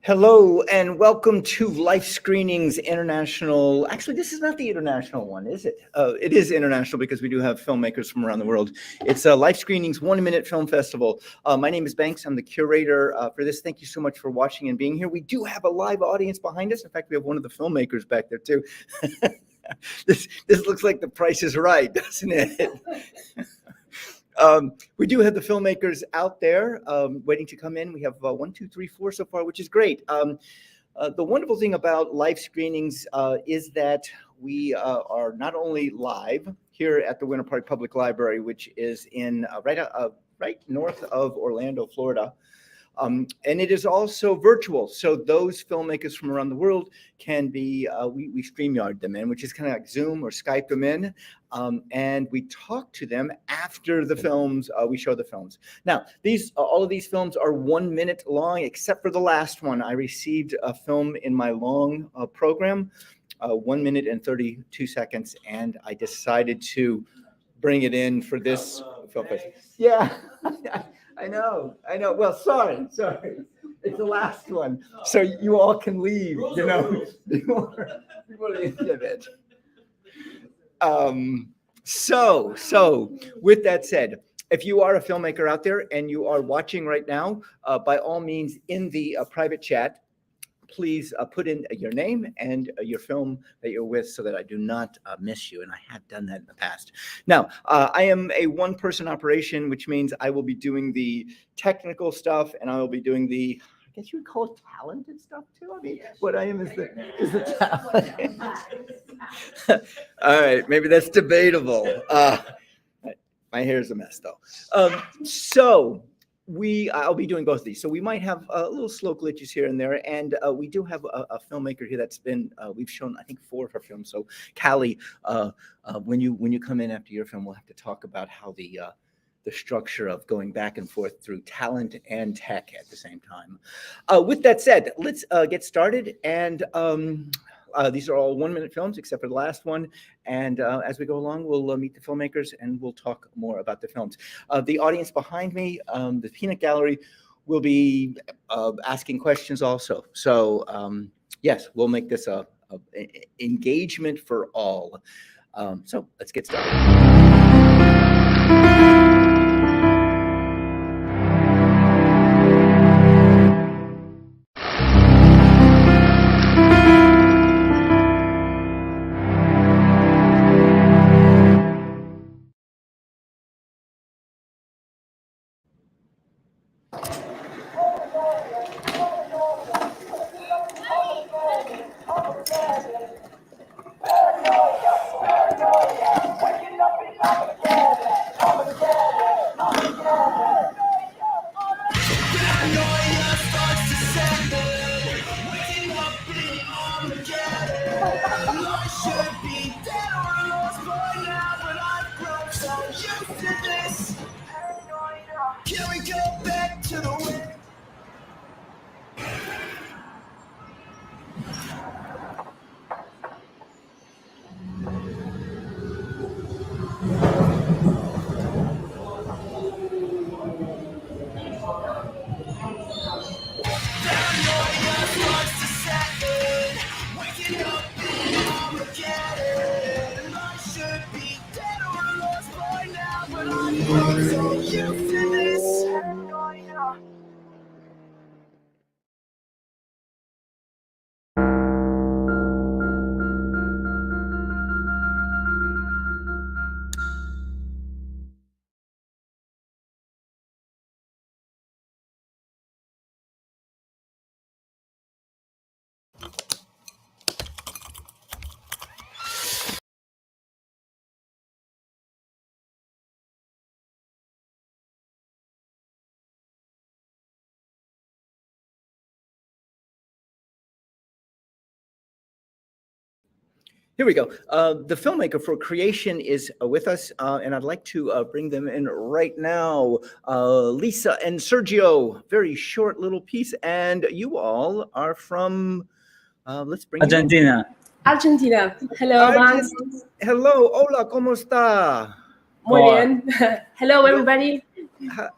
Hello and welcome to Life Screenings International. Actually, this is not the international one, is it? It is international because we do have filmmakers from around the world. It's Life Screenings 1 Minute Film Festival. My name is Banks. I'm the curator for this. Thank you so much for watching and being here. We do have a live audience behind us. In fact, we have one of the filmmakers back there too. This looks like The Price is Right, doesn't it? We do have the filmmakers out there waiting to come in. We have 1, 2, 3, 4 so far, which is great. The wonderful thing about live screenings is that we are not only live here at the Winter Park Public Library, which is in right north of Orlando, Florida. And it is also virtual. So those filmmakers from around the world can be, we StreamYard them in, which is kind of like Zoom or Skype them in. And we talk to them after the films, we show the films. Now, all of these films are 1 minute long, except for the last one. I received a film in my long program, 1 minute and 32 seconds, and I decided to bring it in for this film festival. Yeah. I know. Well, sorry. It's the last one, so you all can leave. Before the end of it. So with that said, if you are a filmmaker out there and you are watching right now, by all means, in the private chat, please put in your name and your film that you're with so that I do not miss you. And I have done that in the past. Now, I am a one-person operation, which means I will be doing the technical stuff and I will be doing the, I guess you would call it talented stuff too. I mean, what I am is the talent. All right, maybe that's debatable. My hair is a mess though. I'll be doing both of these. So we might have little slow glitches here and there. And we do have a filmmaker here that's been, we've shown, I think, 4 of her films. So Callie, when you come in after your film, we'll have to talk about how the structure of going back and forth through talent and tech at the same time. With that said, let's get started. And these are all 1 minute films, except for the last one. And as we go along, we'll meet the filmmakers and we'll talk more about the films. The audience behind me, the Peanut Gallery, will be asking questions also. So yes, we'll make this a engagement for all. So let's get started. Here we go. The filmmaker for Creation is with us, and I'd like to bring them in right now. Lisa and Sergio, very short little piece, and you all are from, let's bring Argentina. Argentina. Hello, Banks. Hello, hola, ¿cómo está? Muy bien. Hello, everybody.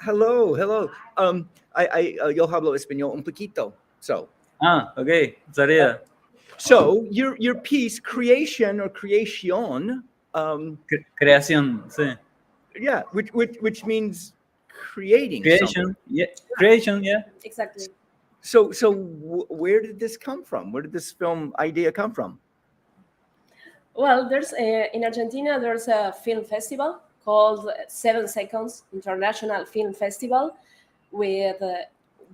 Hello. Yo hablo español un poquito, so Okay, sería So your piece, creation or creation, creación, sí. yeah, which means creating something. Creation, yeah. Exactly. So where did this come from? Where did this film idea come from? Well, there's in Argentina there's a film festival called 7 Seconds International Film Festival, with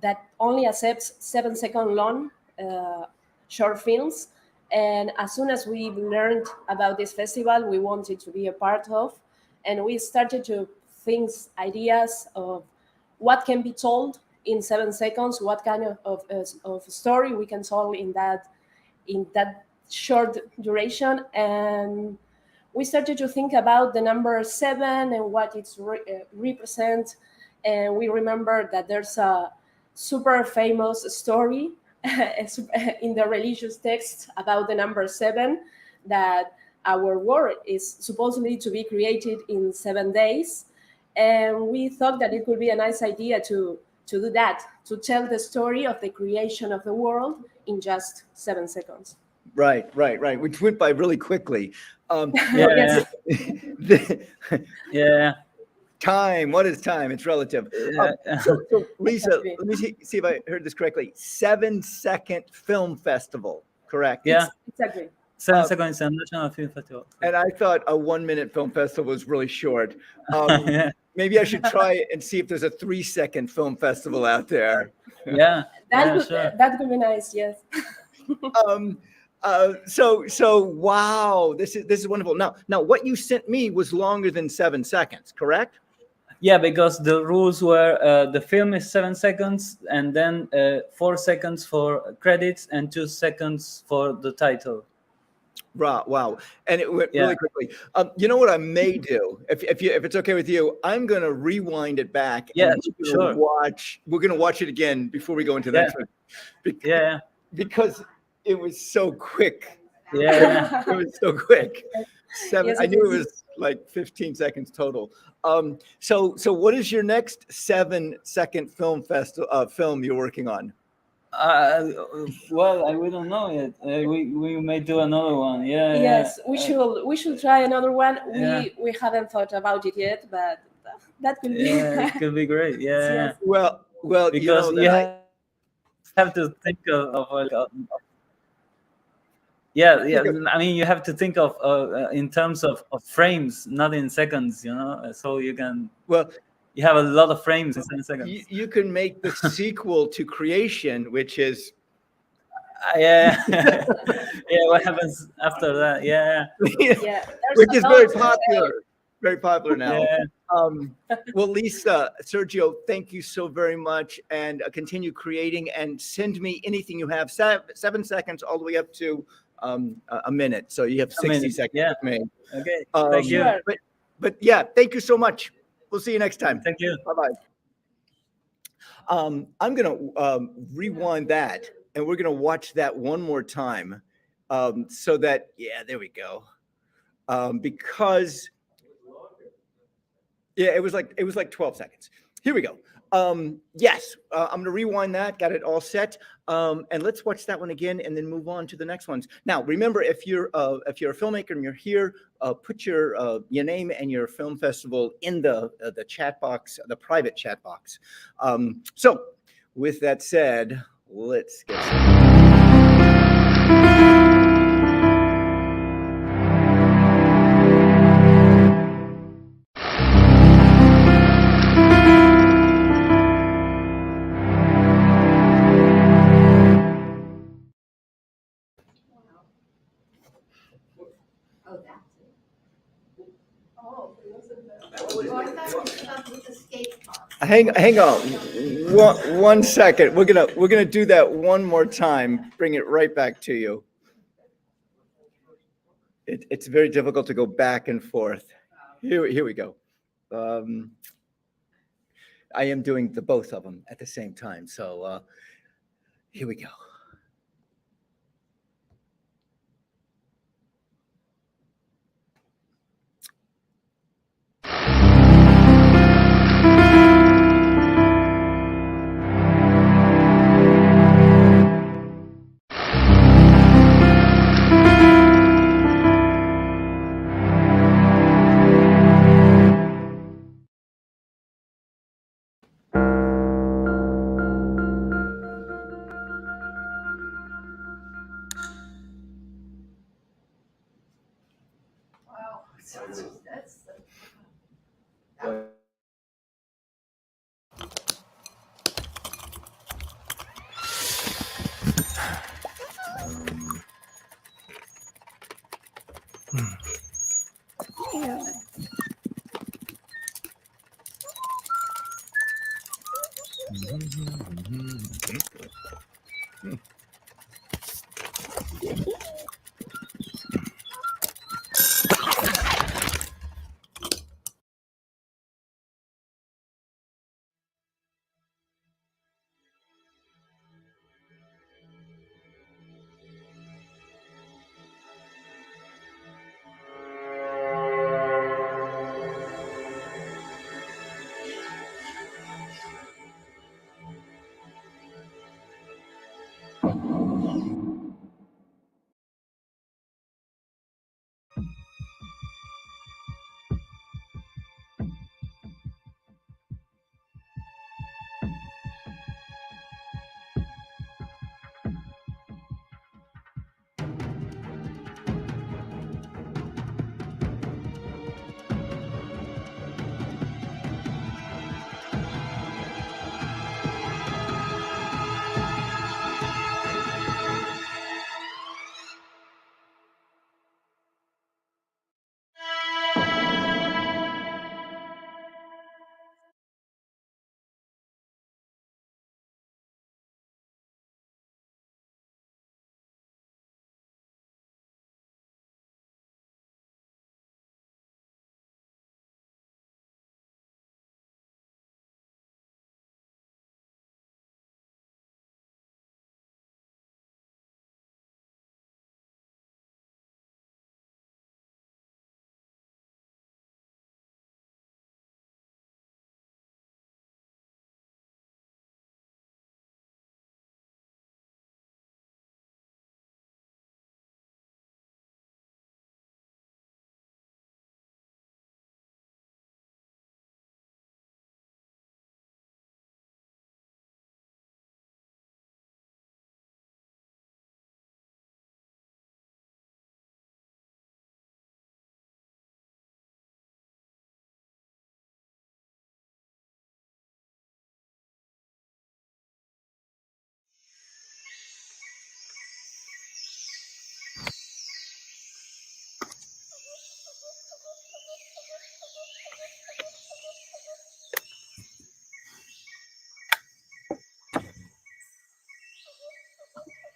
that only accepts 7 second long short films. And as soon as we learned about this festival, we wanted to be a part of, and we started to think ideas of what can be told in 7 seconds, what kind of story we can tell in that short duration. And we started to think about the number 7 and what it represents. And we remember that there's a super famous story in the religious text about the number 7, that our world is supposedly to be created in 7 days. And we thought that it could be a nice idea to do that, to tell the story of the creation of the world in just 7 seconds. Right, which went by really quickly. Yeah, yeah. Time. What is time? It's relative. So Lisa, Exactly. let me see if I heard this correctly. 7 Second Film Festival, correct? Yeah, Exactly. 7 Seconds International Film Festival. And I thought a 1 minute film festival was really short. Yeah. Maybe I should try and see if there's a 3 second film festival out there. Yeah, That could be nice. Yes. So wow, this is wonderful. Now what you sent me was longer than 7 seconds, correct? Yeah, because the rules were the film is 7 seconds, and then 4 seconds for credits and 2 seconds for the title. Wow, and it went Yeah. really quickly. You know what I may do, if it's okay with you, I'm gonna rewind it back. Yeah, and sure. We're gonna watch it again before we go into the Yeah. next one. Yeah, Because it was so quick. yeah. It was so quick. Yes, I it knew it is. was like 15 seconds total. So what is your next 7 second film you're working on? Well, we don't know yet. We may do another one. Yeah. Yes, yeah. we should try another one. Yeah. We haven't thought about it yet, but that could be. Yeah, it could be great. Yeah. Yes. Well, Because you know, you that have to think of yeah. I mean, you have to think of in terms of frames, not in seconds. So you have a lot of frames in 7 seconds. you can make the sequel to Creation, which is Yeah. Yeah. What happens after that? Yeah. Yeah, there's which a is very lot. popular now. Yeah. Well, Lisa, Sergio, thank you so very much, and continue creating and send me anything you have. 7 seconds all the way up to a minute. So you have 60 minute, seconds yeah. with me. Okay. Thank you. Sure. But yeah, thank you so much. We'll see you next time. Thank you. Bye-bye. I'm going to rewind that, and we're going to watch that one more time so that, yeah, there we go. Because, yeah, it was like 12 seconds. Here we go. Yes, I'm going to rewind that. Got it all set. And let's watch that one again and then move on to the next ones. Now, remember, if you're a filmmaker and you're here, put your name and your film festival in the chat box, the private chat box. So with that said, let's get started. Hang on, one second. We're gonna do that one more time. Bring it right back to you. It's very difficult to go back and forth. Here we go. I am doing the both of them at the same time. So here we go.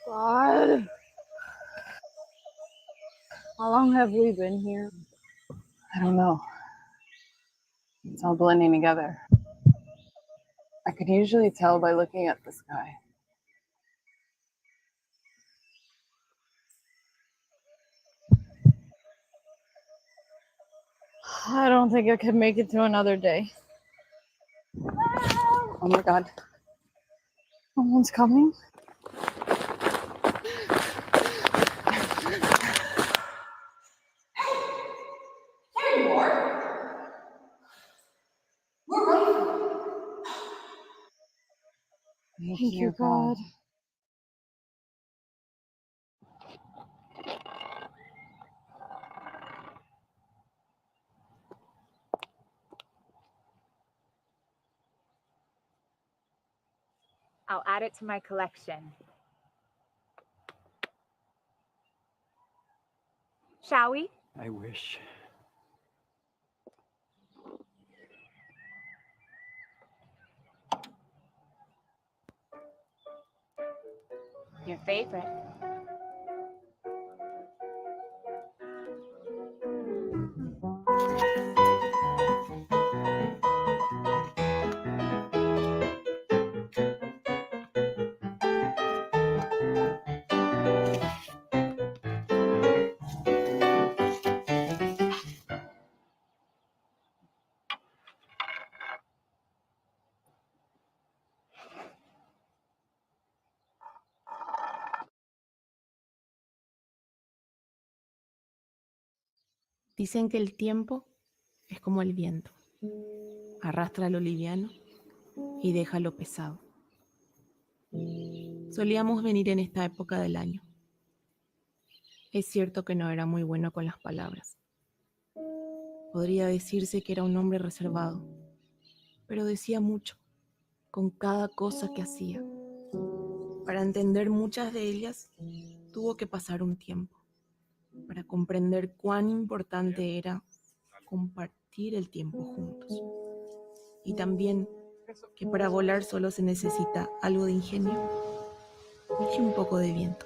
God. How long have we been here? I don't know. It's all blending together. I could usually tell by looking at the sky. I don't think I could make it to another day. Oh my God. Someone's coming. There you are. We're ready for you. Thank you, God. I'll add it to my collection. Shall we? I wish. Your favorite. Dicen que el tiempo es como el viento. Arrastra lo liviano y deja lo pesado. Solíamos venir en esta época del año. Es cierto que no era muy bueno con las palabras. Podría decirse que era un hombre reservado, pero decía mucho con cada cosa que hacía. Para entender muchas de ellas, tuvo que pasar un tiempo para comprender cuán importante era compartir el tiempo juntos. Y también que para volar solo se necesita algo de ingenio y un poco de viento.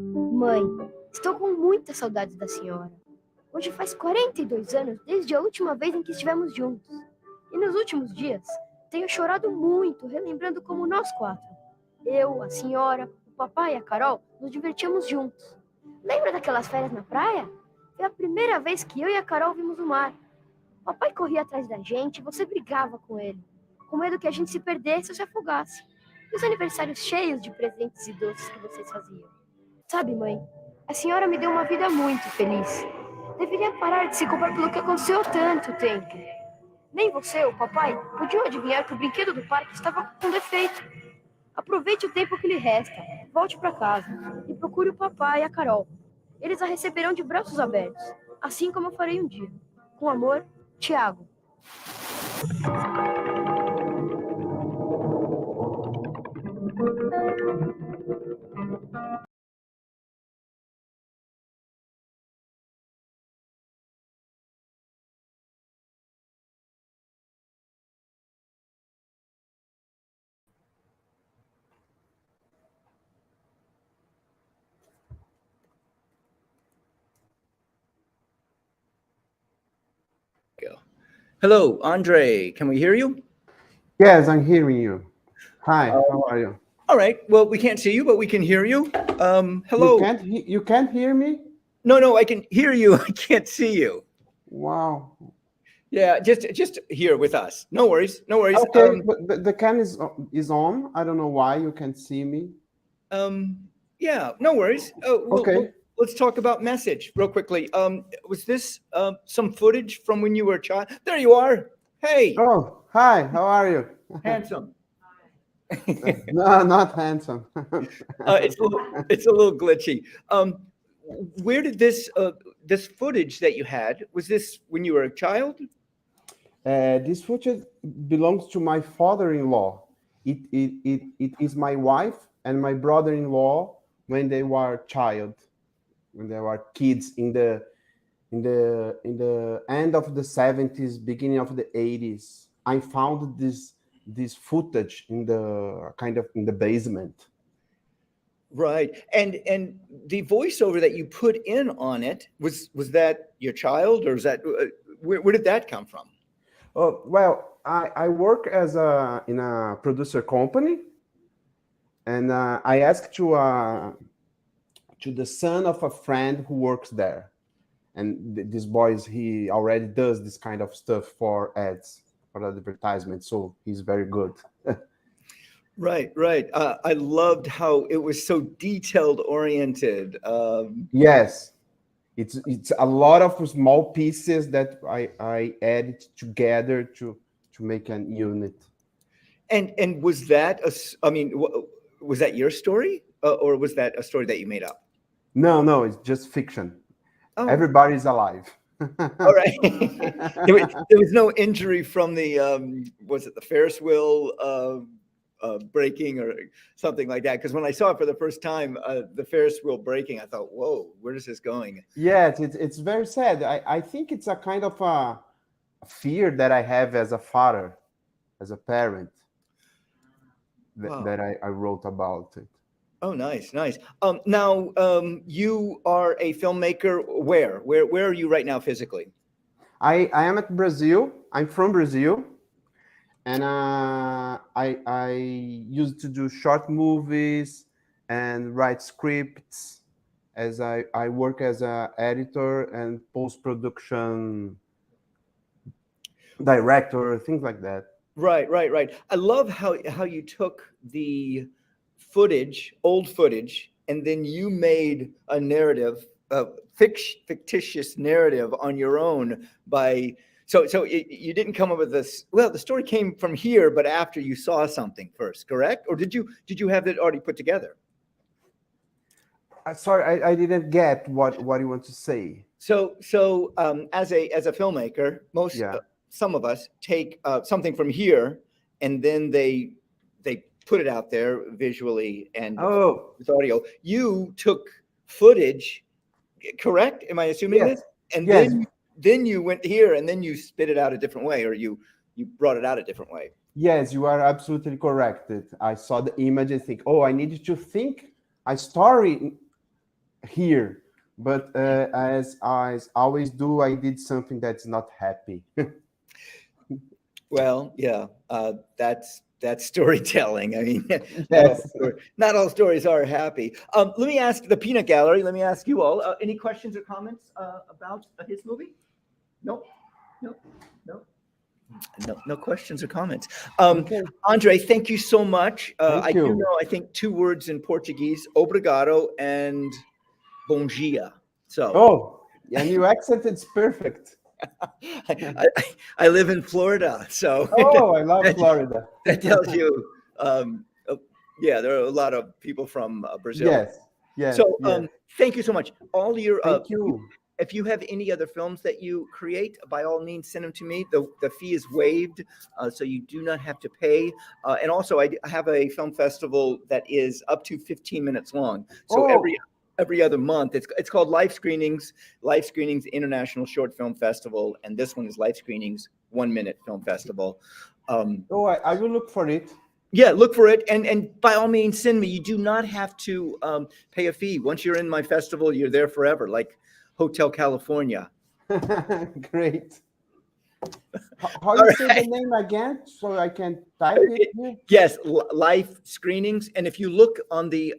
Mãe, estou com muita saudade da senhora. Hoje faz 42 anos desde a última vez em que estivemos juntos. E nos últimos dias, tenho chorado muito, relembrando como nós quatro, eu, a senhora, o papai e a Carol, nos divertíamos juntos. Lembra daquelas férias na praia? Foi a primeira vez que eu e a Carol vimos o mar. O papai corria atrás da gente e você brigava com ele, com medo que a gente se perdesse ou se afogasse. E os aniversários cheios de presentes e doces que vocês faziam. Sabe, mãe, a senhora me deu uma vida muito feliz. Deveria parar de se culpar pelo que aconteceu há tanto tempo. Nem você ou o papai podiam adivinhar que o brinquedo do parque estava com defeito. Aproveite o tempo que lhe resta, volte para casa e procure o papai e a Carol. Eles a receberão de braços abertos, assim como eu farei um dia. Com amor, Tiago. Hello, Andre. Can we hear you? Yes, I'm hearing you. Hi, how are you? All right. Well, we can't see you, but we can hear you. Hello. You can't hear me? No, I can hear you. I can't see you. Wow. Yeah, just here with us. No worries. Okay, but the cam is on. I don't know why you can't see me. Yeah, no worries. Okay. Let's talk about message real quickly. Was this some footage from when you were a child? There you are. Hey. Oh, hi. How are you? Handsome. No, not handsome. It's a little glitchy. Where did this footage that you had, was this when you were a child? This footage belongs to my father-in-law. It is my wife and my brother-in-law when they were when they were kids in the end of the 70s, beginning of the 80s. I found this footage in the basement. Right. And the voiceover that you put in on it, was that your child, or is that where did that come from? Oh, well, I work in a producer company, and I asked to the son of a friend who works there, and this boy he already does this kind of stuff for ads, for advertisement, so he's very good. Right. I loved how it was so detailed oriented. Yes, it's a lot of small pieces that I added together to make an unit. And was that I mean, was that your story, or was that a story that you made up? No, it's just fiction. Oh, Everybody's alive. all right. There was no injury from the was it the Ferris wheel breaking or something like that? Because when I saw it for the first time, the Ferris wheel breaking, I thought, whoa, where is this going? Yeah, it's very sad. I think it's a kind of a fear that I have as a father, as a parent, Wow. that I wrote about it. Oh, nice. Now, you are a filmmaker. Where are you right now physically? I am at Brazil. I'm from Brazil, and I used to do short movies and write scripts. As I work as an editor and post-production director, things like that. Right. I love how you took the footage, old footage, and then you made a narrative, a fictitious narrative on your own by. So you didn't come up with this. Well, the story came from here, but after you saw something first, correct? Or did you have it already put together? Sorry, I didn't get what you want to say. So as a filmmaker, some of us take something from here, and then they put it out there visually and with audio. You took footage, correct? Am I assuming this? And then you went here, and then you spit it out a different way, or you brought it out a different way. Yes, you are absolutely correct. I saw the image and think, I need to think a story here. But as I always do, I did something that's not happy. Well, yeah, that's storytelling. I mean, yes. not all stories are happy. Let me ask the Peanut Gallery. Let me ask you all. Any questions or comments about his movie? No questions or comments. Andre, thank you so much. I do know, I think, 2 words in Portuguese: obrigado and bom dia. So. And your accent is perfect. I live in Florida, so. I love Florida. That tells you, there are a lot of people from Brazil. Yes. So, thank you so much. All your thank you. If you have any other films that you create, by all means, send them to me. The fee is waived, so you do not have to pay. And also, I have a film festival that is up to 15 minutes long. So every other month, it's called Life Screenings International Short Film Festival, and this one is Life Screenings 1 Minute Film Festival. I will look for it. Yeah, look for it, and by all means, send me. You do not have to pay a fee. Once you're in my festival, you're there forever, like Hotel California. Great. How do you say the name again, so I can type it here? Yes, Life Screenings. And if you look on the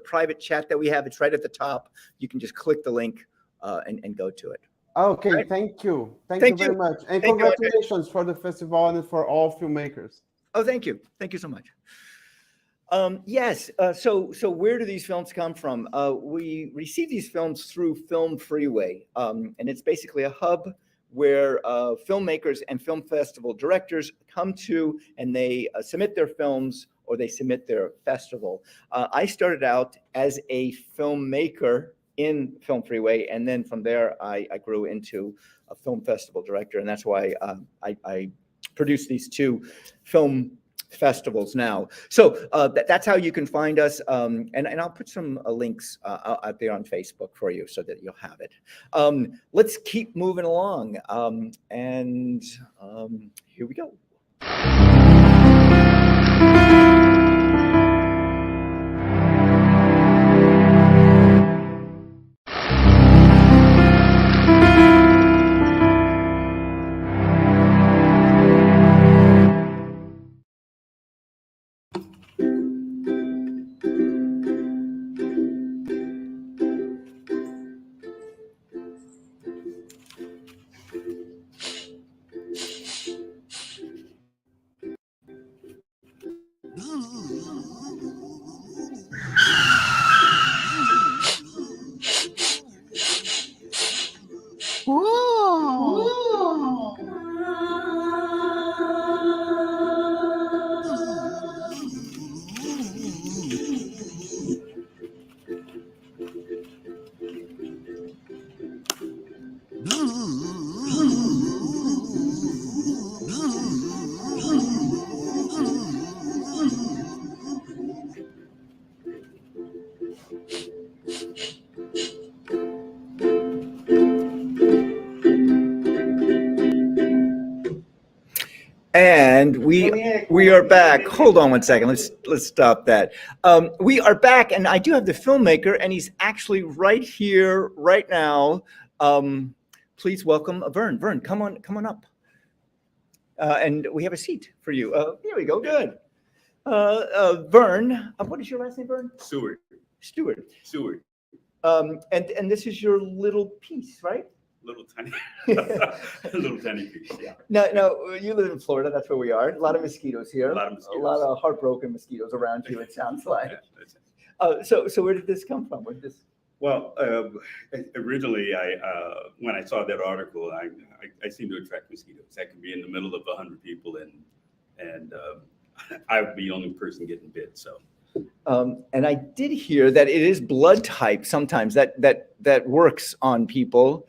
private chat that we have, it's right at the top. You can just click the link and go to it. Okay, right. Thank you very much, and congratulations for the festival and for all filmmakers. Oh, thank you so much. Yes. So where do these films come from? We receive these films through Film Freeway, and it's basically a hub where filmmakers and film festival directors come to, and they submit their films or they submit their festival. I started out as a filmmaker in Film Freeway, and then from there I grew into a film festival director, and that's why I produce these 2 film festivals now. So that's how you can find us, and I'll put some links out there on Facebook for you so that you'll have it. Let's keep moving along, and here we go. And we are back. Hold on one second. Let's stop that. We are back, and I do have the filmmaker, and he's actually right here, right now. Please welcome Vern. Vern, come on up. And we have a seat for you. Here we go. Good. Vern, what is your last name, Vern? Stewart. Stewart. Stewart. And this is your little piece, right? Little tiny piece. Yeah. No, you live in Florida. That's where we are. A lot of mosquitoes here. A lot of mosquitoes. A lot of heartbroken mosquitoes around you. It sounds like. Yeah, So where did this come from? Where did this? Well, originally, when I saw that article, I seem to attract mosquitoes. I can be in the middle of 100 people, and I would be the only person getting bit. So. And I did hear that it is blood type sometimes that works on people.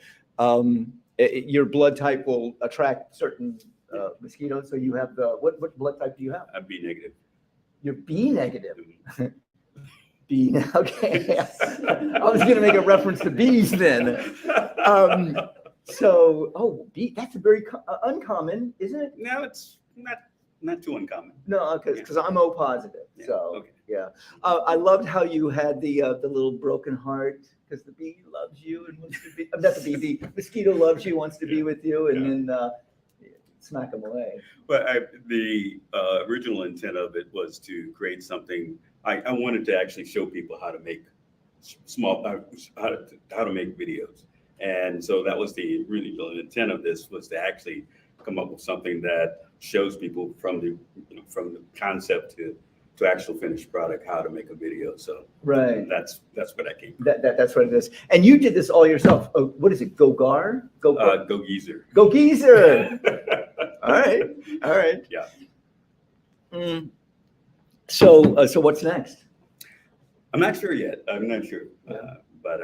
Your blood type will attract certain mosquitoes. So you have what blood type do you have? I'm B negative. You're B negative. B. Okay. I was going to make a reference to bees then. B. That's a very uncommon, isn't it? No, it's not too uncommon. No, because I'm O positive. Yeah, So okay. yeah, I loved how you had the little broken heart because the bee loves you and wants to be. Not the bee. The mosquito loves you, wants to be with you, and then smack them away. But the original intent of it was to create something. I wanted to actually show people how to make how to make videos, and so that was the original intent of this, was to actually come up with something that shows people from the concept to actual finished product how to make a video. So Right. that's what I came from. That's what it is. And you did this all yourself. Oh, what is it? Gogar? Go Geezer. Go Geezer. All right. Yeah. So what's next? I'm not sure yet. I'm not sure, but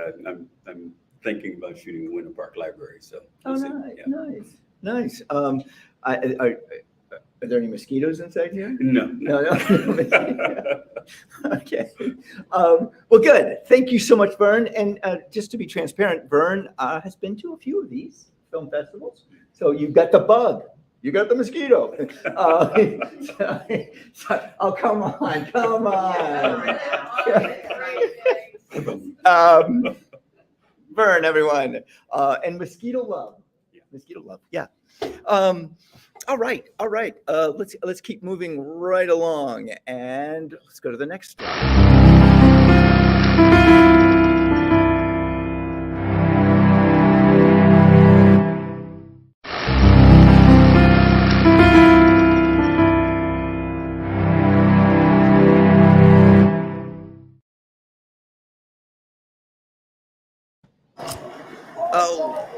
I'm thinking about shooting the Winter Park Library. So Oh, we'll see. nice, Yeah. nice. Are there any mosquitoes inside here? No. Okay. Well, good. Thank you so much, Vern. And just to be transparent, Vern has been to a few of these film festivals. So you've got the bug. You got the mosquito. Oh, come on. Vern, everyone. And mosquito love. Yeah. Mosquito love. Yeah. All right. Let's keep moving right along, and let's go to the next slide. Oh.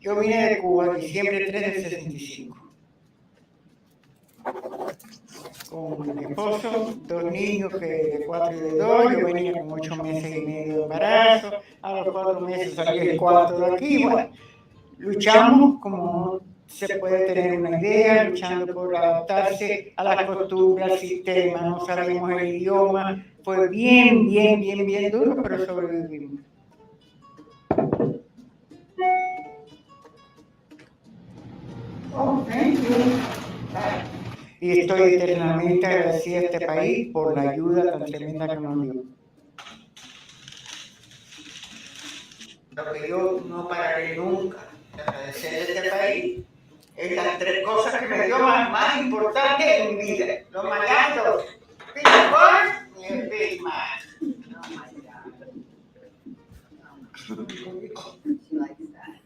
Yo vine de Cuba diciembre 3 del 65. Con mi esposo, 2 niños de 4 y de 2. Yo venía con 8 meses y medio de embarazo. A los 4 meses salí el cuarto de aquí. Bueno, luchamos como se puede tener una idea, luchando por adaptarse a las costumbres, al sistema. No sabíamos el idioma. Fue bien duro, pero sobrevivimos. Oh, thank you. Y estoy eternamente agradecida a este país por la ayuda tan tremenda que nos dio. lo que yo no pararé nunca de agradecer a este país es las 3 cosas que me dio más importantes en mi vida. Los malandros, Peter Boy y el Big Mac. Oh my God. She likes that.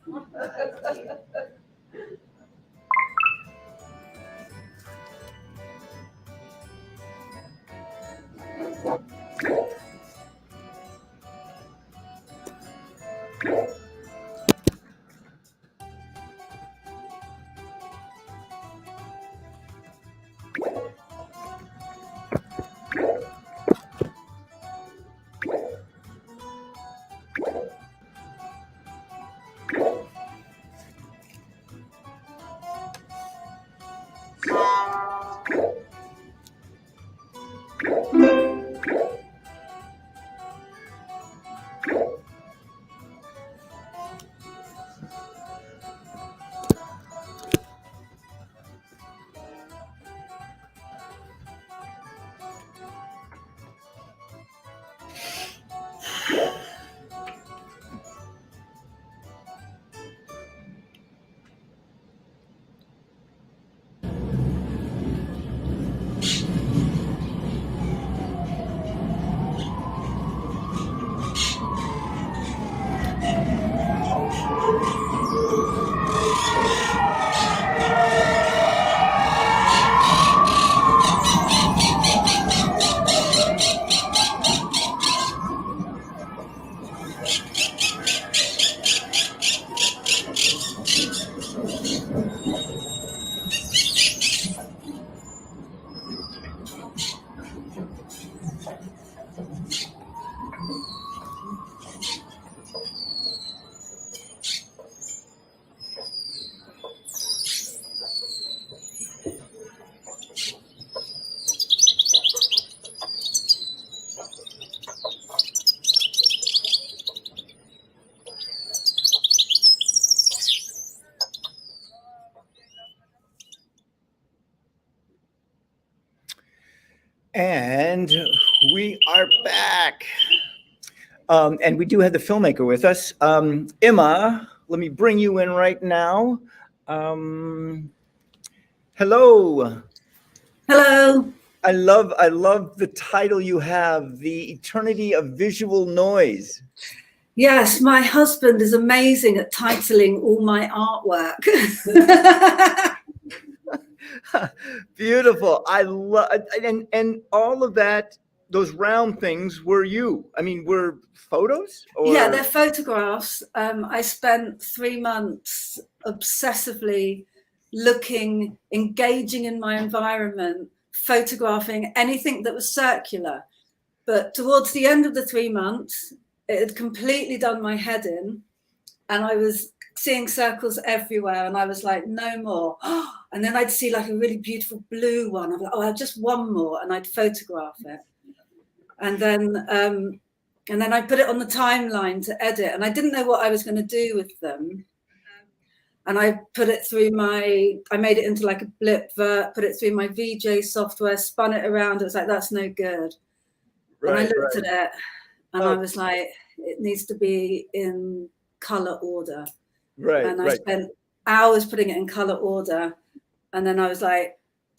And we are back. And we do have the filmmaker with us. Emma, let me bring you in right now. Hello. Hello. I love the title you have, The Eternity of Visual Noise. Yes, my husband is amazing at titling all my artwork. Beautiful. I love, and all of that, those round things were you. I mean, were photos? Or? Yeah, they're photographs. I spent 3 months obsessively looking, engaging in my environment, photographing anything that was circular. But towards the end of the 3 months, it had completely done my head in, and I was seeing circles everywhere, and I was like, no more. And then I'd see like a really beautiful blue one. I'm like, oh, just one more, and I'd photograph it. And then I put it on the timeline to edit, and I didn't know what I was going to do with them. And I put it through I made it into like a blip vert, put it through my VJ software, spun it around. It was like, that's no good. Right, and I looked at it, and I was like, it needs to be in color order. Right. And I spent hours putting it in color order. And then I was like,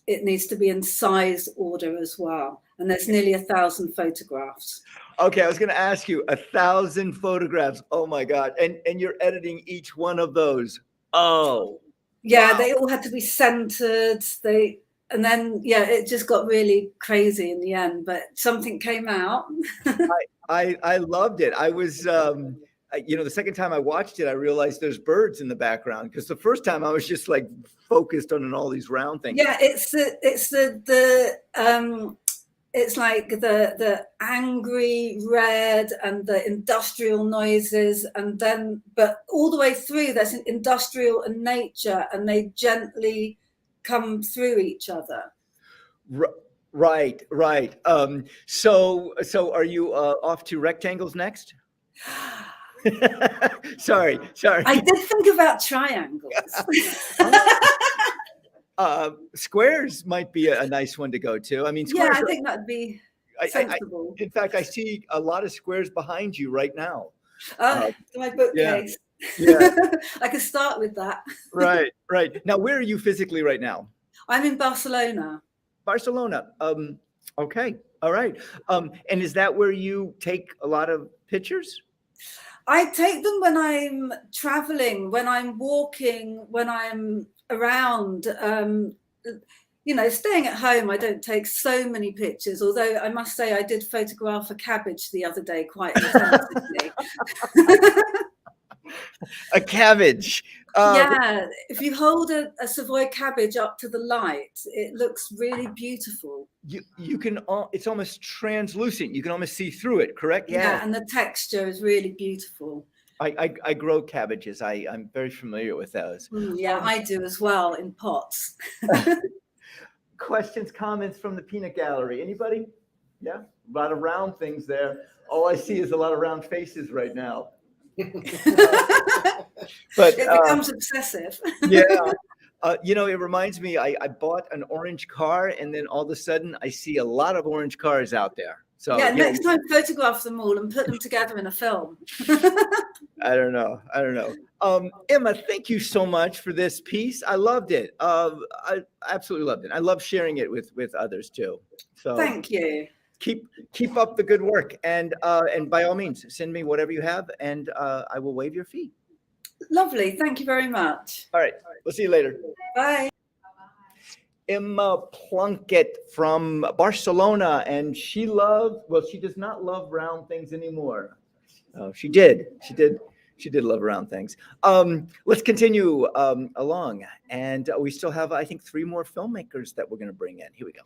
it needs to be in size order as well. And there's nearly 1,000 photographs. Okay, I was going to ask you, 1,000 photographs. Oh my God. And you're editing each one of those. Oh. Yeah, wow. They all had to be centered. And then, yeah, it just got really crazy in the end, but something came out. I loved it. I was, the second time I watched it, I realized there's birds in the background, because the first time I was just like focused on all these round things. Yeah, it's like the angry red and the industrial noises, and then, but all the way through there's an industrial and nature, and they gently come through each other. Right. So are you off to rectangles next? Sorry. I did think about triangles. Squares might be a nice one to go to. I mean, squares. Yeah, I think that'd be sensible. In fact, I see a lot of squares behind you right now. My bookcase. Yeah. I could start with that. Right. Now, where are you physically right now? I'm in Barcelona. Barcelona. Okay. All right. And is that where you take a lot of pictures? I take them when I'm traveling, when I'm walking, when I'm around. Staying at home, I don't take so many pictures, although I must say I did photograph a cabbage the other day quite intensively. A cabbage. Yeah, if you hold a Savoy cabbage up to the light, it looks really beautiful. You can, it's almost translucent. You can almost see through it, correct? Yeah, and the texture is really beautiful. I grow cabbages. I'm very familiar with those. Yeah, I do as well, in pots. Questions, comments from the peanut gallery? Anybody? Yeah, a lot of round things there. All I see is a lot of round faces right now. But it becomes obsessive. Yeah. It reminds me, I bought an orange car, and then all of a sudden I see a lot of orange cars out there. So yeah, next time photograph them all and put them together in a film. I don't know. Emma, thank you so much for this piece. I loved it. I absolutely loved it. I love sharing it with others too. So thank you. Keep up the good work, and by all means, send me whatever you have, and I will waive your fee. Lovely. Thank you very much. All right. We'll see you later. Bye. Emma Plunkett from Barcelona, and she does not love round things anymore. Oh, she did love round things. Let's continue along, and we still have, I think, 3 more filmmakers that we're going to bring in. Here we go.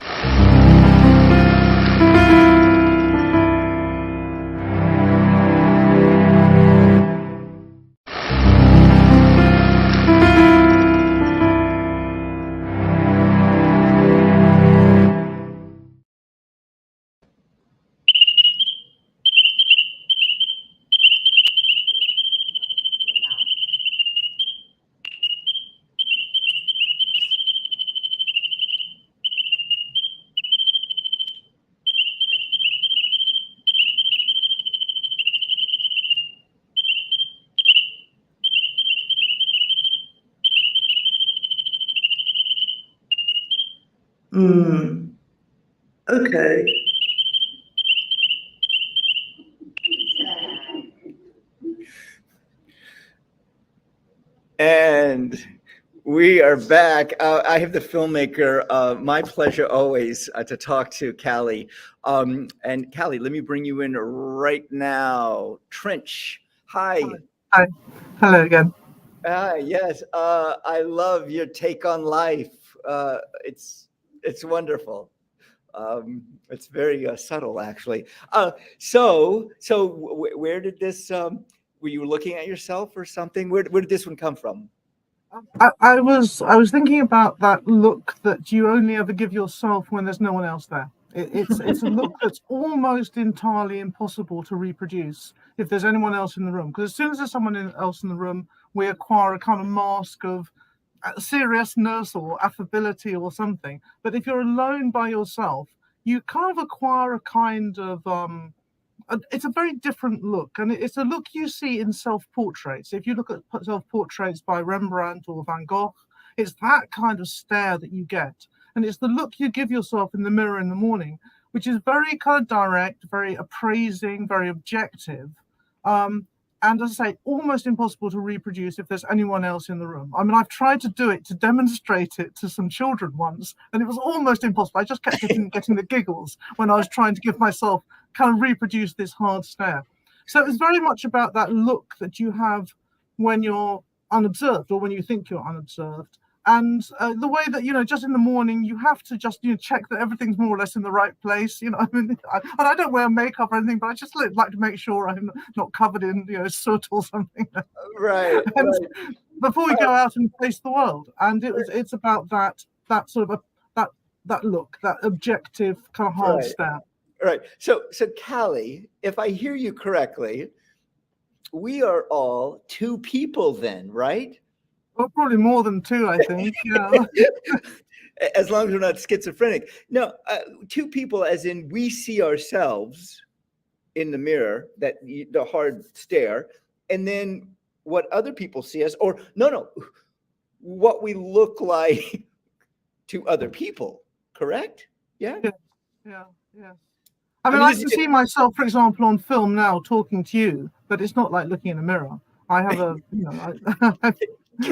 Okay. And we are back. I have the filmmaker. My pleasure always to talk to Callie. And Callie, let me bring you in right now. Trench, hi. Hi. Hello again. Yes. I love your take on life. It's wonderful. It's very subtle, actually. So where did this? Were you looking at yourself or something? Where did this one come from? I was thinking about that look that you only ever give yourself when there's no one else there. It's a look that's almost entirely impossible to reproduce if there's anyone else in the room. Because as soon as there's someone else in the room, we acquire a kind of mask of seriousness or affability or something. But if you're alone by yourself, you kind of acquire a kind of it's a very different look, and it's a look you see in self-portraits. If you look at self-portraits by Rembrandt or Van Gogh, it's that kind of stare that you get, and it's the look you give yourself in the mirror in the morning, which is very kind of direct, very appraising, very objective. And as I say, almost impossible to reproduce if there's anyone else in the room. I mean, I've tried to do it, to demonstrate it to some children once, and it was almost impossible. I just kept getting the giggles when I was trying to give myself kind of reproduce this hard stare. So it's very much about that look that you have when you're unobserved or when you think you're unobserved. And the way that, just in the morning, you have to just, check that everything's more or less in the right place. I mean, I don't wear makeup or anything, but I just like to make sure I'm not covered in, soot or something. Right. Before we go out and face the world. And it's about that sort of that look, that objective kind of hard stare. Right. So Callie, if I hear you correctly, we are all 2 people then, right? Well, probably more than 2, I think. Yeah. As long as we're not schizophrenic. No, 2 people as in we see ourselves in the mirror, the hard stare, and then what other people see us, or no, what we look like to other people, correct? Yeah. Yeah. I mean, I this can is- see myself, for example, on film now talking to you, but it's not like looking in a mirror. I have a,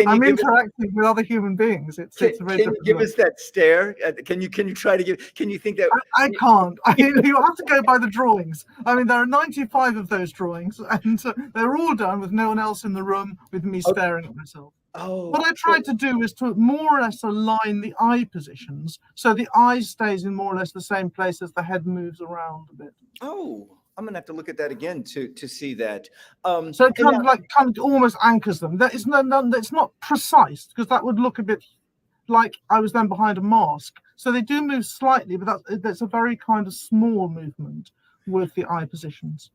I'm interacting with other human beings. It's a very Can you different give world. us that stare? Can you try to give? Can you think that? I can't. I mean, you have to go by the drawings. I mean, there are 95 of those drawings, and they're all done with no one else in the room, with me staring at myself. Oh, what I tried to do is to more or less align the eye positions, so the eye stays in more or less the same place as the head moves around a bit. Oh, I'm gonna have to look at that again to see that. So it kind of almost anchors them. That is it's not precise, because that would look a bit like I was then behind a mask. So they do move slightly, but that's a very kind of small movement with the eye positions.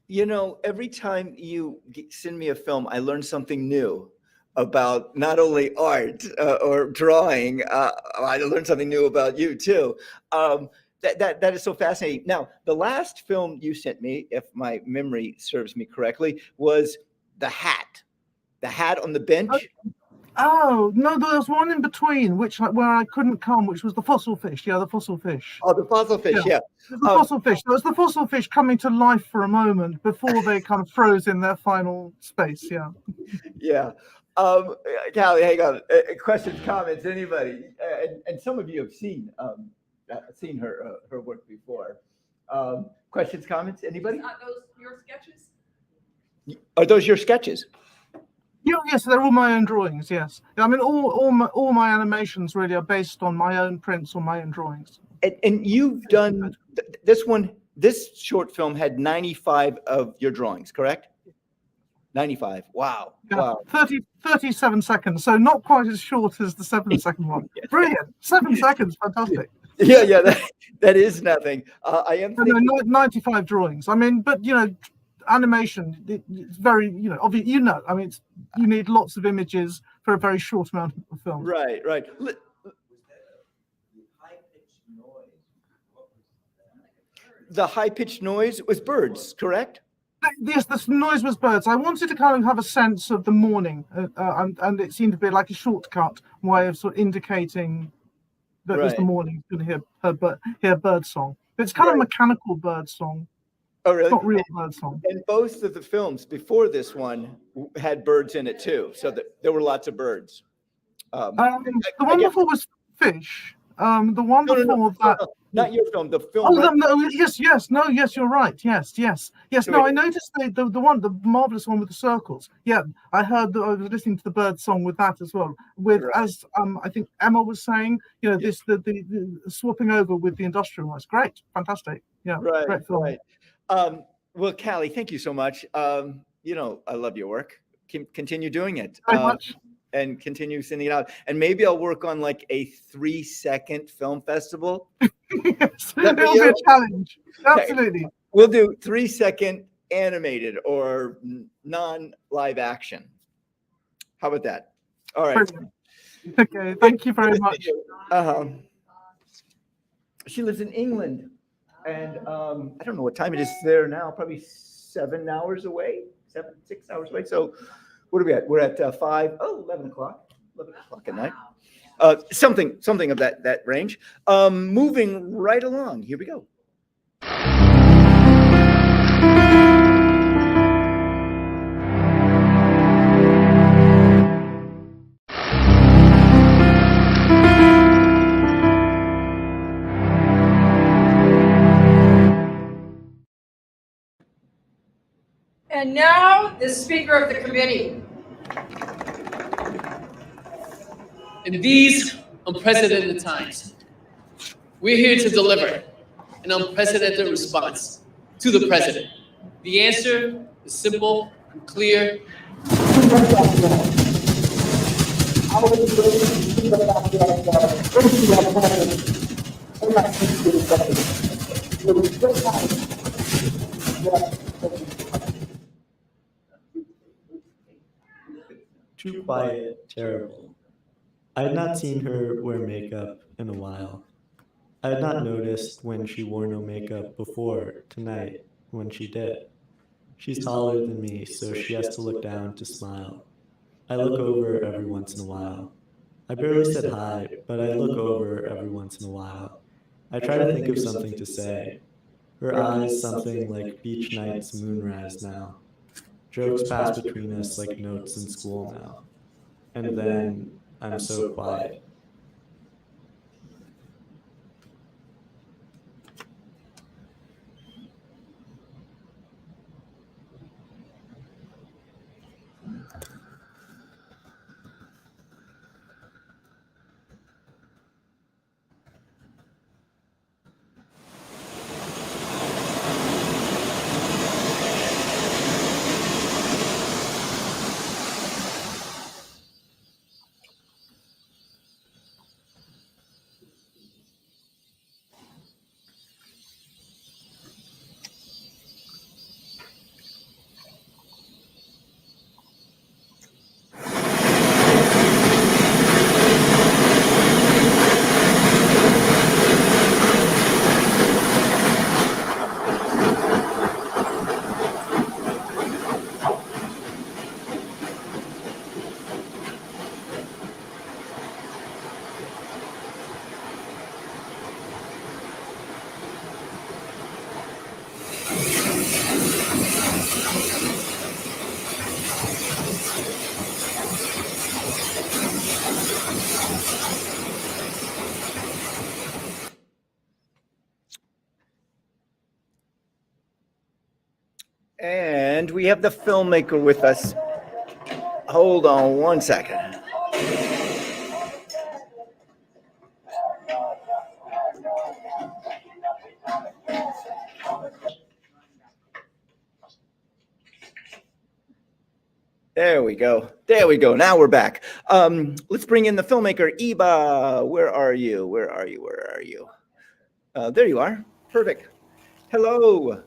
Every time you send me a film, I learn something new about not only art or drawing. I learned something new about you too. That is so fascinating. Now, the last film you sent me, if my memory serves me correctly, was The Hat. The Hat on the Bench. Oh no, there was one in between, where I couldn't come, which was the fossil fish. Yeah, the fossil fish. Oh, the fossil fish. Yeah. The fossil fish. There was the fossil fish coming to life for a moment before they kind of froze in their final space. Yeah. Yeah. Callie, hang on. Questions, comments, anybody? And some of you have seen her work before. Questions, comments, anybody? Are those your sketches? Are those your sketches? Yeah, yes, they're all my own drawings. Yes, I mean all my animations really are based on my own prints or my own drawings. And you've done this one. This short film had 95 of your drawings, correct? 95. Wow. Yeah, Wow. 37 seconds. So not quite as short as the 7-second one. Brilliant. 7 seconds. Fantastic. Yeah. That is nothing. I am. No, 95 drawings. I mean, but animation, it's very, obviously, I mean, you need lots of images for a very short amount of film. Right. The high-pitched noise was birds, correct? Yes, the noise was birds. I wanted to kind of have a sense of the morning, and it seemed to be like a shortcut way of sort of indicating that it was the morning. You can hear bird song. But it's kind of mechanical bird song. Oh, really? It's not real bird song. And both of the films before this one had birds in it too, so that there were lots of birds. The one before was fish. The one before that. Not your film. The film. Oh, no, yes, you're right. Yes. No, I noticed the marvelous one with the circles. Yeah, I heard that. I was listening to the bird song with that as well. As I think Emma was saying, this the swapping over with the industrial was great, fantastic. Yeah, great film. Right. Well, Callie, thank you so much. I love your work. Continue doing it. Very much. And continue sending it out. And maybe I'll work on like a 3-second film festival. Yes, it'll be a challenge. Absolutely. Okay. We'll do 3-second animated or non-live action. How about that? All right. Brilliant. Okay, thank you very much. She lives in England, and I don't know what time it is there now. Probably 7 hours away, 6 hours away. So what are we at? We're at 11 o'clock at night. Something of that range. Moving right along. Here we go. And now, the Speaker of the Committee. In these unprecedented times, we're here to deliver an unprecedented response to the President. The answer is simple and clear. Too quiet, terrible. I had not seen her wear makeup in a while. I had not noticed when she wore no makeup before tonight. when she did. She's taller than me, so she has to look down to smile. I look over every once in a while. I barely said hi, but I look over every once in a while. I try to think of something to say. Her eyes something like beach night's moonrise now. Jokes pass between us like notes in school now. And then I'm so quiet. And we have the filmmaker with us. Hold on one second. There we go. There we go. Now we're back. Let's bring in the filmmaker, Iba. Where are you? Where are you? Where are you? There you are. Perfect. Hello.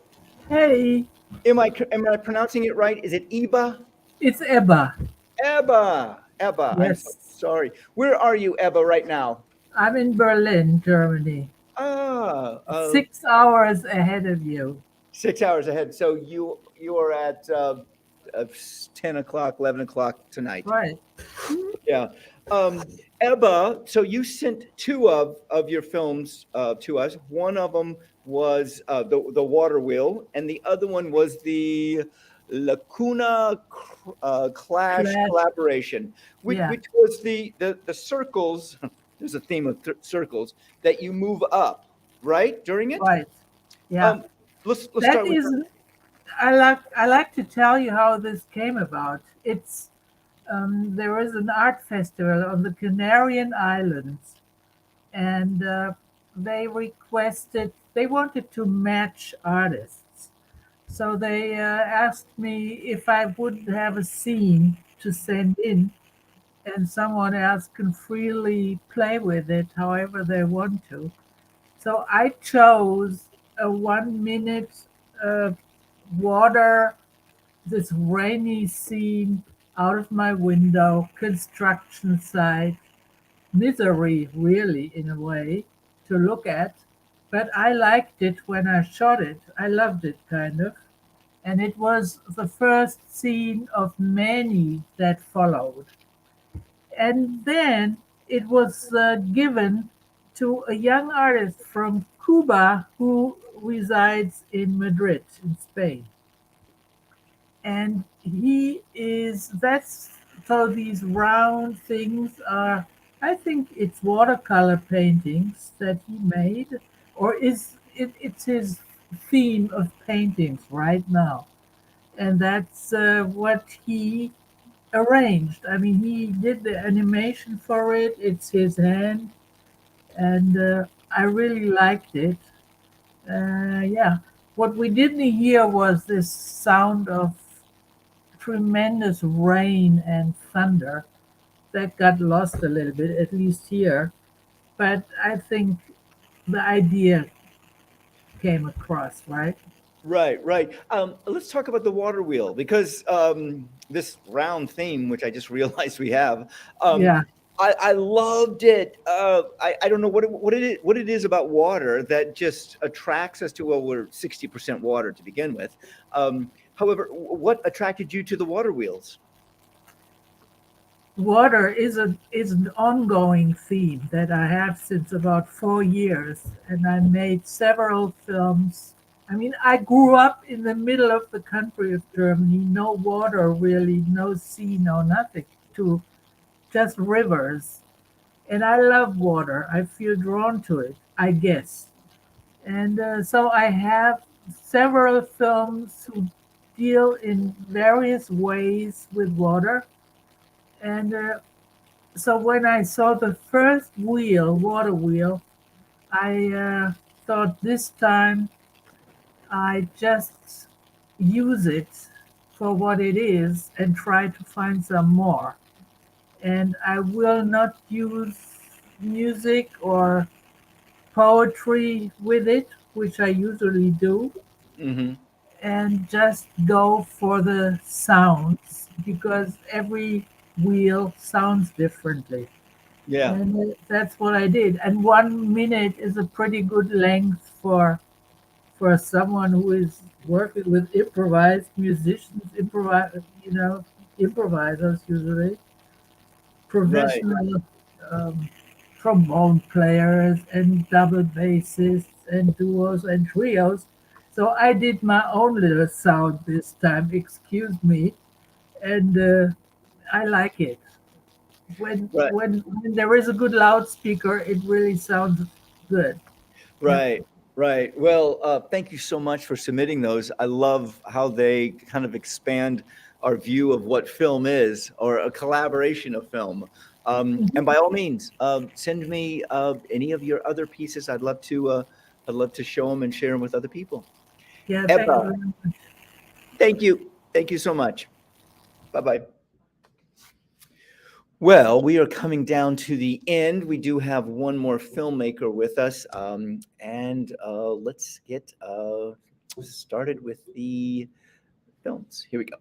Hey. Am I pronouncing it right? Is it Iba? It's Ebba. Ebba. Ebba. Yes. I'm so sorry. Where are you, Ebba, right now? I'm in Berlin, Germany. 6 hours ahead of you. 6 hours ahead. So you are at 10 o'clock, 11 o'clock tonight. Right. Yeah. Ebba, so you sent two of your films to us. One of them was the Water Wheel, and the other one was the Lacuna Clash collaboration, which was the circles. There's a theme of circles that you move up, right, during it? Right. Yeah. Let's start with that. I like to tell you how this came about. It's there was an art festival on the Canarian Islands, and they wanted to match artists. So they asked me if I would have a scene to send in, and someone else can freely play with it however they want to. So I chose a 1 minute water, this rainy scene out of my window, construction site, misery really in a way to look at, but I liked it when I shot it. I loved it kind of, and it was the first scene of many that followed. And then it was given to a young artist from Cuba who resides in Madrid, in Spain. And so these round things are, I think it's watercolor paintings that he made, or it's his theme of paintings right now. And that's what he arranged. I mean, he did the animation for it. It's his hand. And I really liked it. Yeah. What we didn't hear was this sound of tremendous rain and thunder that got lost a little bit, at least here. But I think the idea came across, right? Right. Let's talk about the Water Wheel, because this round theme, which I just realized we have, I loved it. I don't know what it is about water that just attracts us to. Well, we're 60% water to begin with. However, what attracted you to the water wheels? Water is an ongoing theme that I have since about 4 years, and I made several films. I mean, I grew up in the middle of the country of Germany, no water really, no sea, no nothing, to just rivers. And I love water. I feel drawn to it, I guess. And so I have several films who deal in various ways with water. And so when I saw the first water wheel, I thought this time I just use it for what it is and try to find some more. And I will not use music or poetry with it, which I usually do, and just go for the sounds because every wheel sounds differently. Yeah. And that's what I did. And 1 minute is a pretty good length for someone who is working with improvised musicians, improvisers usually, professional trombone players and double bassists and duos and trios. So I did my own little sound this time, excuse me, and I like it. When there is a good loudspeaker, it really sounds good. Right, right. Well, thank you so much for submitting those. I love how they kind of expand our view of what film is, or a collaboration of film. And by all means, send me any of your other pieces. I'd love to show them and share them with other people. Yeah, thank you Ebba, very much. thank you. Thank you so much. Bye-bye. Well, we are coming down to the end. We do have one more filmmaker with us, and let's get started with the films. Here we go.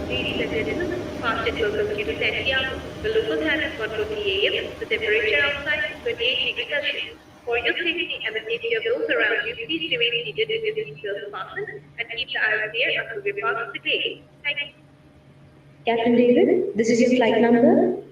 Ladies and gentlemen, fastest welcome you to Santiago. The local time is 1:40 a.m. The temperature outside is 28 degrees Celsius. For your safety and the safety of those around you, please remain seated with your seatbelts fastened and keep the aisle clear until we pass the gate. Thank you. Captain David, this is your flight number.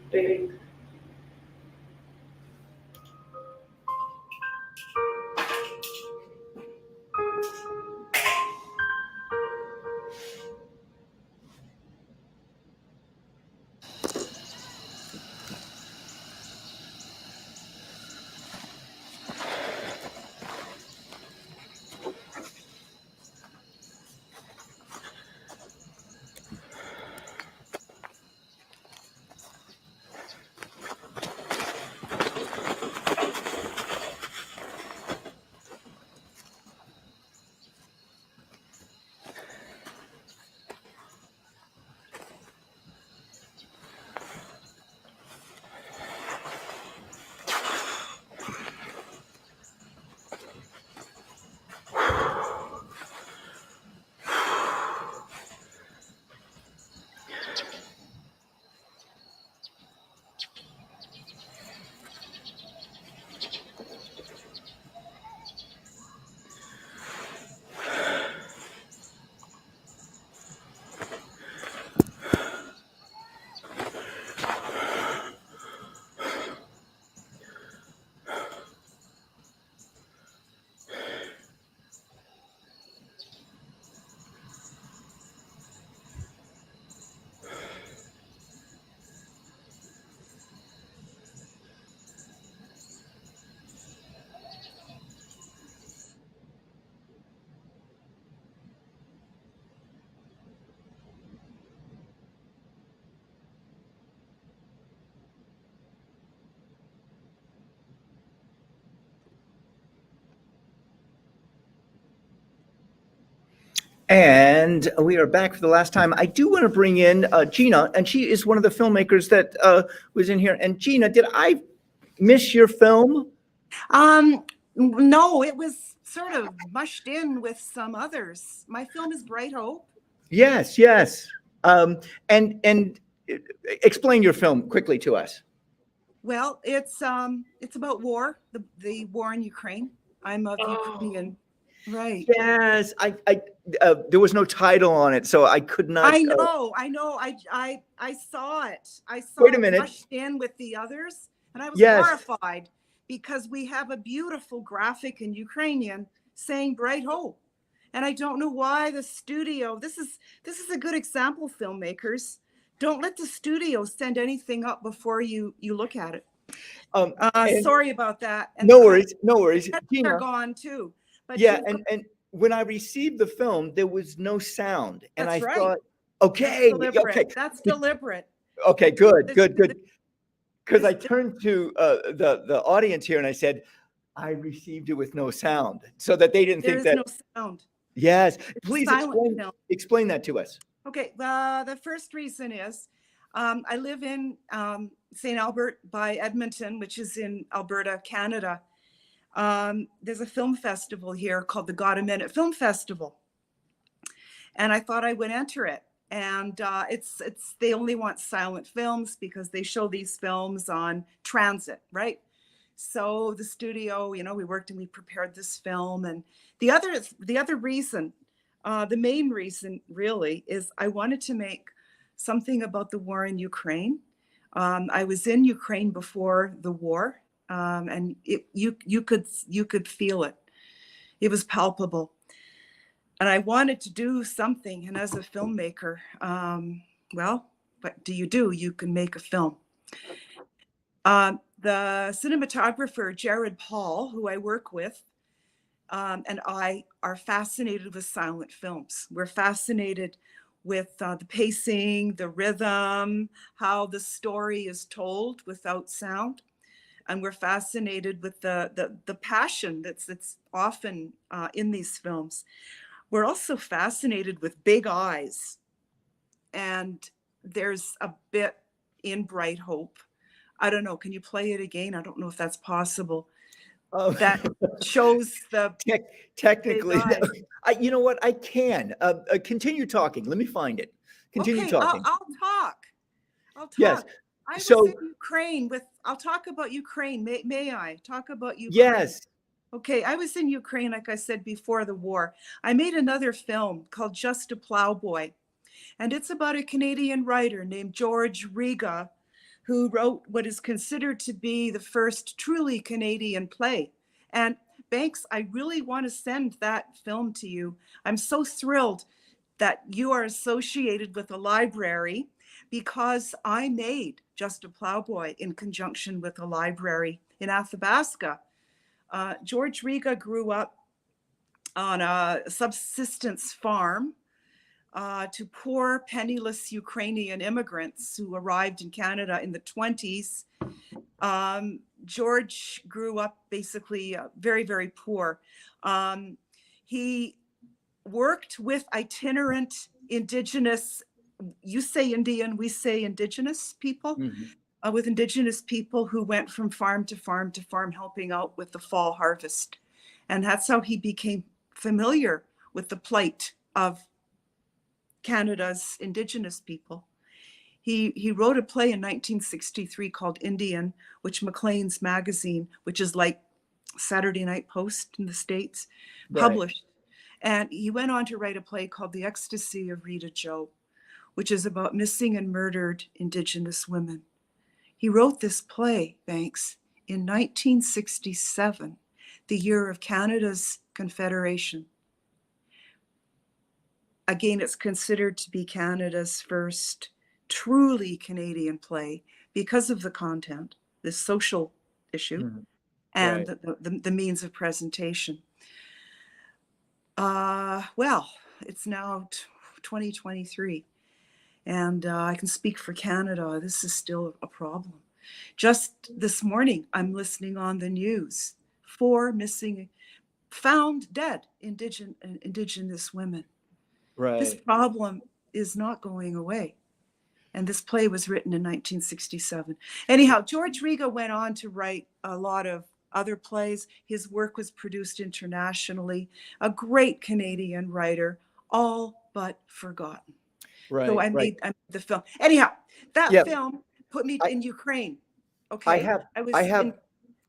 And we are back for the last time. I do want to bring in Gina, and she is one of the filmmakers that was in here. And Gina, did I miss your film? No, it was sort of mushed in with some others. My film is Bright Hope. Yes, yes. And explain your film quickly to us. Well, it's about war, the war in Ukraine. I'm of Ukrainian, right? Yes, I there was no title on it, so I could not. I know. I saw it. I saw Wait a minute. it mushed in with the others, and I was Yes. horrified because we have a beautiful graphic in Ukrainian saying Bright Hope. And I don't know why the studio, this is a good example, filmmakers. Don't let the studio send anything up before you look at it. Sorry about that. And No worries, no worries. they're Gina, gone too. But yeah, you've and when I received the film, there was no sound, and That's I right. thought, okay, That's deliberate. okay, That's deliberate. okay, good. Because I turned to the audience here and I said, I received it with no sound, so that they didn't There think is that. no sound. Yes, It's please silent film. explain that to us. Okay, the first reason is I live in St. Albert by Edmonton, which is in Alberta, Canada. There's a film festival here called the God a Minute Film Festival. And I thought I would enter it. And they only want silent films because they show these films on transit, right? So the studio, we worked and we prepared this film. And the other reason, the main reason really, is I wanted to make something about the war in Ukraine. I was in Ukraine before the war, and you could feel it. It was palpable. And I wanted to do something. And as a filmmaker, well, what do? You can make a film. The cinematographer, Jared Paul, who I work with, and I are fascinated with silent films. We're fascinated with the pacing, the rhythm, how the story is told without sound. And we're fascinated with the passion that's often in these films. We're also fascinated with big eyes. And there's a bit in Bright Hope. I don't know. Can you play it again? I don't know if that's possible. That shows the technically. big eyes. You know what? I can. Continue talking. Let me find it. Continue Okay, talking. I'll talk. Yes. I was So in Ukraine I'll talk about Ukraine. May I talk about Ukraine? yes. Okay, I was in Ukraine, like I said, before the war. I made another film called Just a Plowboy. And it's about a Canadian writer named George Riga, who wrote what is considered to be the first truly Canadian play. And Banks, I really want to send that film to you. I'm so thrilled that you are associated with a library, because I made Just a Plowboy in conjunction with a library in Athabasca. George Riga grew up on a subsistence farm to poor, penniless Ukrainian immigrants who arrived in Canada in the 20s. George grew up basically very, very poor. He worked with itinerant Indigenous, you say Indian, we say Indigenous people, with Indigenous people who went from farm to farm to farm, helping out with the fall harvest. And that's how he became familiar with the plight of Canada's Indigenous people. He wrote a play in 1963 called Indian, which Maclean's magazine, which is like Saturday Night Post in the States, published. And he went on to write a play called The Ecstasy of Rita Joe, which is about missing and murdered Indigenous women. He wrote this play, Banks, in 1967, the year of Canada's Confederation. Again, it's considered to be Canada's first truly Canadian play because of the content, the social issue, and the means of presentation. Well, it's now 2023, and I can speak for Canada. This is still a problem. Just this morning, I'm listening on the news, 4 missing, found dead Indigenous women. This Right. problem is not going away. And this play was written in 1967. Anyhow, George Riga went on to write a lot of other plays. His work was produced internationally. A great Canadian writer, all but forgotten. So Right. I Right. made the film. Anyhow, that Yeah. film put me in Ukraine. I Okay, have. I was I have.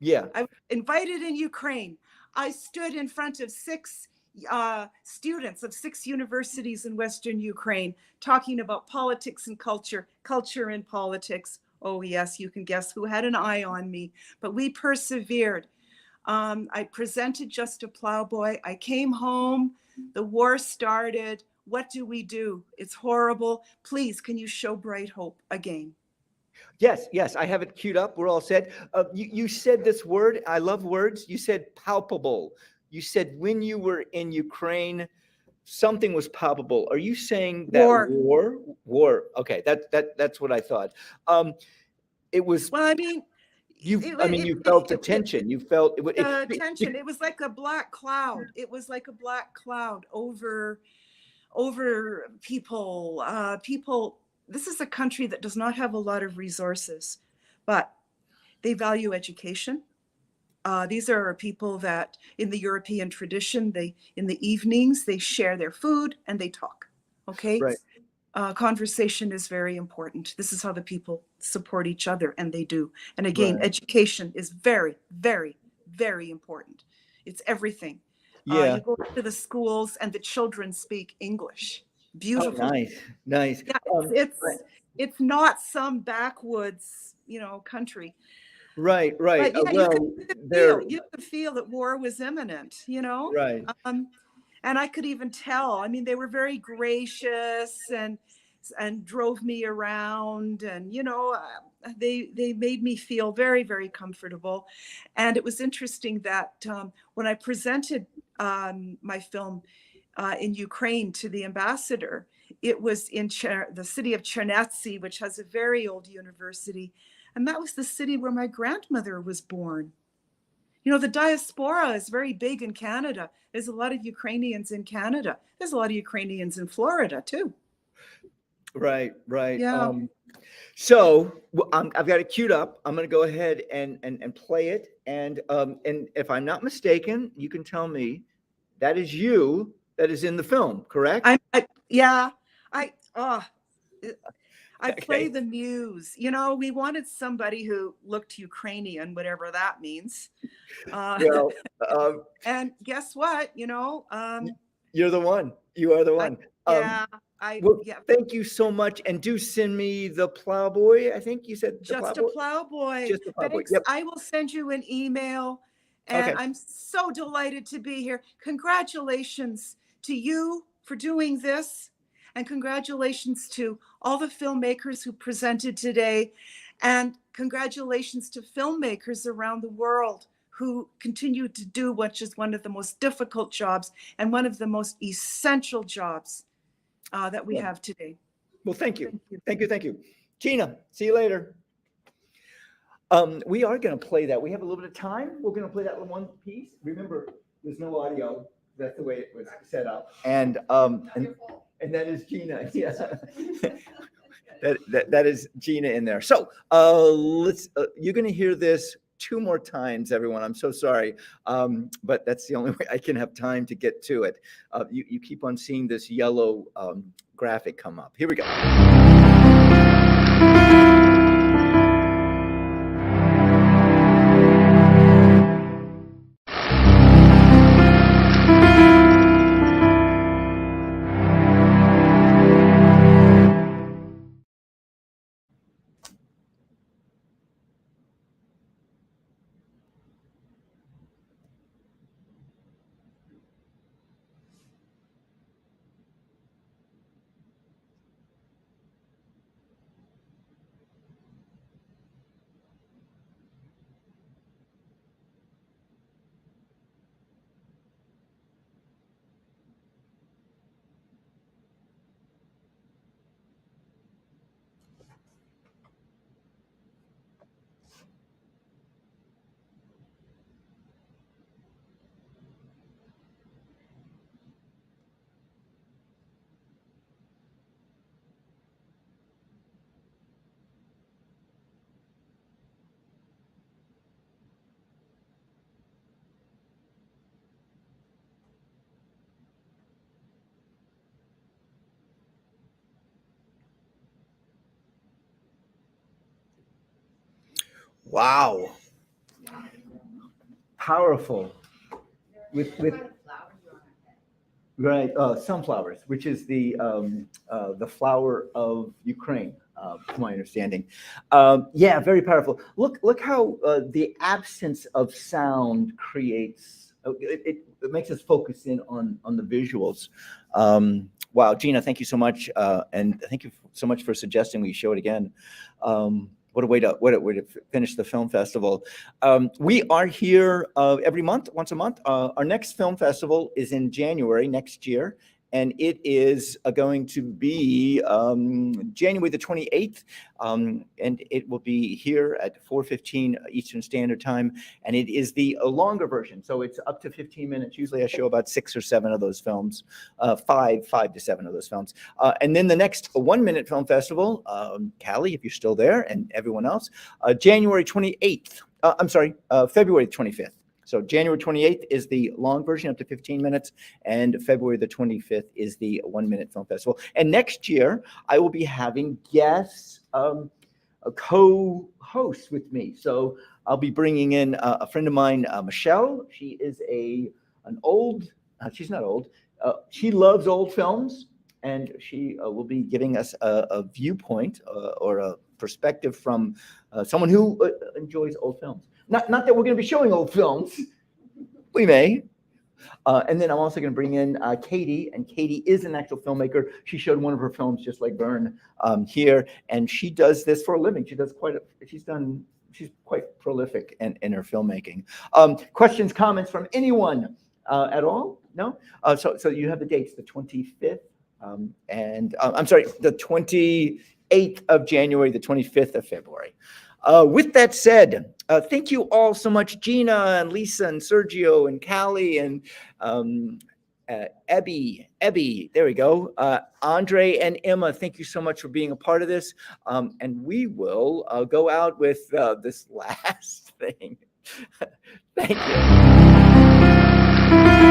Yeah. I was invited in Ukraine. I stood in front of six students of six universities in Western Ukraine talking about politics and culture, culture and politics. Oh, yes, you can guess who had an eye on me, but we persevered. I presented Just a Plowboy. I came home. The war started. What do? It's horrible. Please, can you show bright hope again? Yes, yes, I have it queued up. We're all set. You said this word. I love words. You said palpable. You said when you were in Ukraine, something was palpable. Are you saying that War. war? Okay, that's what I thought. It was. Well, I mean, you felt the tension. You felt tension. It was like a black cloud. It was like a black cloud over people. People. This is a country that does not have a lot of resources, but they value education. These are people that in the European tradition, in the evenings, they share their food and they talk. Okay. Right. Conversation is very important. This is how the people support each other, and they do. And again, Right. education is very, very, very important. It's everything. Yeah. You go to the schools and the children speak English. Oh, Beautiful. nice. Yeah, it's not some backwoods, country. Right. But yeah, Well, you could feel that war was imminent, Right. And I could even tell. I mean, they were very gracious and drove me around, and they made me feel very, very comfortable. And it was interesting that when I presented my film in Ukraine to the ambassador, it was in the city of Chernetsy, which has a very old university. And that was the city where my grandmother was born. The diaspora is very big in Canada. There's a lot of Ukrainians in Canada. There's a lot of Ukrainians in Florida too. Right. Yeah. So I've got it queued up. I'm going to go ahead and play it. And if I'm not mistaken, you can tell me that is you that is in the film, correct? I play the muse. We wanted somebody who looked Ukrainian, whatever that means. Well, and guess what? you're the one. You are the one. Thank you so much. And do send me the Plowboy. I think you said Just a Plowboy. Just a Plowboy. Thanks. Yep. I will send you an email. And Okay. I'm so delighted to be here. Congratulations to you for doing this. And congratulations to all the filmmakers who presented today. And congratulations to filmmakers around the world who continue to do what is one of the most difficult jobs and one of the most essential jobs that we have today. Well, thank you. Thank you. Gina, see you later. We are going to play that. We have a little bit of time. We're going to play that one piece. Remember, there's no audio. That's the way it was set up. And that is Gina. Yeah. that is Gina in there. So you're going to hear this 2 more times, everyone. I'm so sorry. But that's the only way I can have time to get to it. You keep on seeing this yellow graphic come up. Here we go. Wow. Powerful. With right, sunflowers, which is the flower of Ukraine, to my understanding. Yeah, very powerful. Look how the absence of sound creates. It makes us focus in on the visuals. Wow, Gina, thank you so much, and thank you so much for suggesting we show it again. What a way to finish the film festival. We are here every month, once a month. Our next film festival is in January next year, and it is going to be January the 28th, and it will be here at 4:15 Eastern Standard Time, and it is the longer version, so it's up to 15 minutes. Usually I show about 6 or 7 of those films, 5 to 7 of those films. And then the next 1-minute film festival, Callie, if you're still there, and everyone else, January 28th, February 25th. So January 28th is the long version up to 15 minutes, and February the 25th is the 1-minute film festival. And next year, I will be having guests, co-hosts with me. So I'll be bringing in a friend of mine, Michelle. She is an old, she's not old, she loves old films, and she will be giving us a viewpoint or a perspective from someone who enjoys old films. Not that we're going to be showing old films. We may. And then I'm also going to bring in Katie, and Katie is an actual filmmaker. She showed one of her films, Just Like Burn, here, and she does this for a living. She's quite prolific in her filmmaking. Questions, comments from anyone at all? No? So you have the dates, the 25th, the 28th of January, the 25th of February. With that said, thank you all so much, Gina and Lisa and Sergio and Callie and Ebby, there we go. Andre and Emma, thank you so much for being a part of this. And we will go out with this last thing. Thank you.